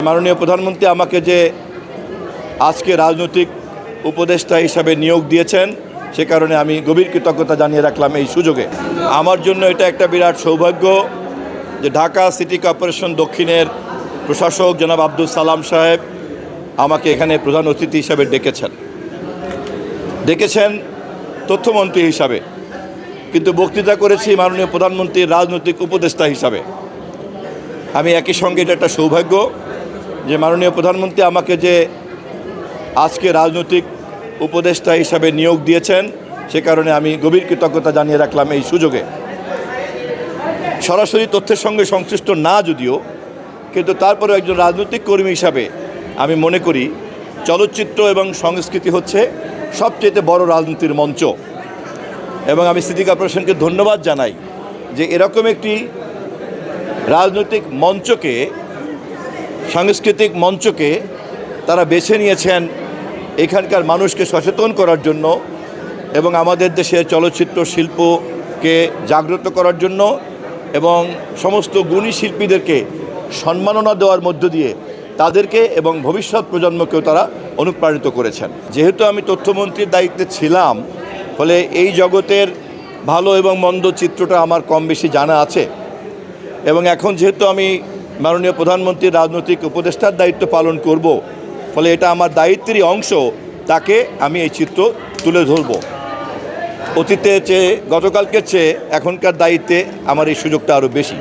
মাননীয় প্রধানমন্ত্রী আমাকে যে আজকে রাজনৈতিক উপদেষ্টা হিসাবে নিয়োগ দিয়েছেন সে কারণে আমি গভীর কৃতজ্ঞতা জানিয়ে রাখলাম এই সুযোগে। আমার জন্য এটা একটা বিরাট সৌভাগ্য যে ঢাকা সিটি কর্পোরেশন দক্ষিণের প্রশাসক জনাব আব্দুল সালাম সাহেব আমাকে এখানে প্রধান অতিথি হিসাবে ডেকেছেন তথ্যমন্ত্রী হিসাবে, কিন্তু বক্তৃতা করেছি মাননীয় প্রধানমন্ত্রীর রাজনৈতিক উপদেষ্টা হিসাবে। আমি একই সঙ্গে এটা একটা সৌভাগ্য যে মাননীয় প্রধানমন্ত্রী আমাকে যে আজকে রাজনৈতিক উপদেষ্টা হিসাবে নিয়োগ দিয়েছেন সে কারণে আমি গভীর কৃতজ্ঞতা জানিয়ে রাখলাম এই সুযোগে। সরাসরি তথ্যের সঙ্গে সংশ্লিষ্ট না যদিও, কিন্তু তারপরেও একজন রাজনৈতিক কর্মী হিসাবে আমি মনে করি চলচ্চিত্র এবং সংস্কৃতি হচ্ছে সবচেয়ে বড় রাজনীতির মঞ্চ, এবং আমি সিটি কর্পোরেশনকে ধন্যবাদ জানাই যে এরকম একটি রাজনৈতিক মঞ্চকে, সাংস্কৃতিক মঞ্চকে তারা বেছে নিয়েছেন এখানকার মানুষকে সচেতন করার জন্য এবং আমাদের দেশের চলচ্চিত্র শিল্পকে জাগ্রত করার জন্য এবং সমস্ত গুণী শিল্পীদেরকে সম্মাননা দেওয়ার মধ্য দিয়ে তাদেরকে এবং ভবিষ্যৎ প্রজন্মকেও তারা অনুপ্রাণিত করেছেন। যেহেতু আমি তথ্যমন্ত্রীর দায়িত্বে ছিলাম, ফলে এই জগতের ভালো এবং মন্দ চিত্রটা আমার কম বেশি জানা আছে, এবং এখন যেহেতু আমি মাননীয় প্রধানমন্ত্রীর রাজনৈতিক উপদেষ্টার দায়িত্ব পালন করব, ফলে এটা আমার দায়িত্বেরই অংশ, তাকে আমি এই চিত্র তুলে ধরব। অতীতের চেয়ে, গতকালকের চেয়ে এখনকার দায়িত্বে আমার এই সুযোগটা আরও বেশি।